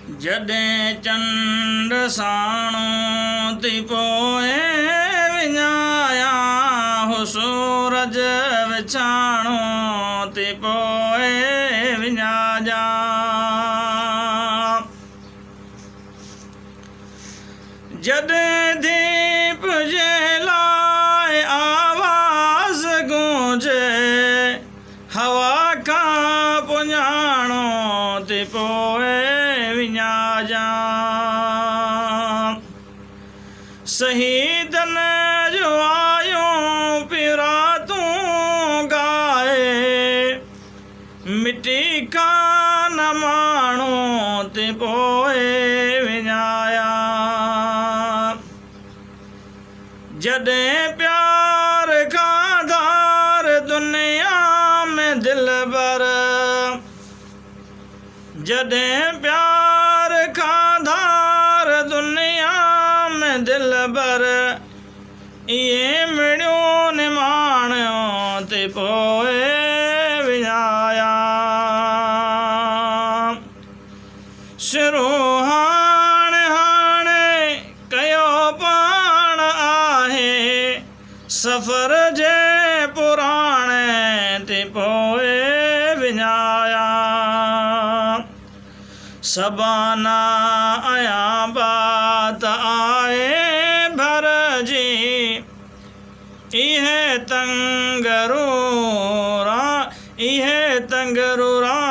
जॾहिं चंड साणो थी पोइ विञाया हो सूरज विछाणो थी पोइ विञाया। जॾहिं दीप जे लाइ आवाज़ गूंजे हवा खां पुञाणो थी पोइ विञाया। शहीदन जो आयूं पिरातूं गाए मिटी खां न माण्हू थी पोइ विञाया। जॾहिं प्यार खां धार दुनिया में दिलबर जॾहिं प्यार खां धार दुनिया में दिलबर इहे मिड़ियूं निमाणियूं थी पोइ विञाया। शुरू हाणे हाणे कयो पाण आहे सफ़र जे पुराणे थी पोइ विञाया। सबाना आया बात आए भरजी इहे तंगरू रा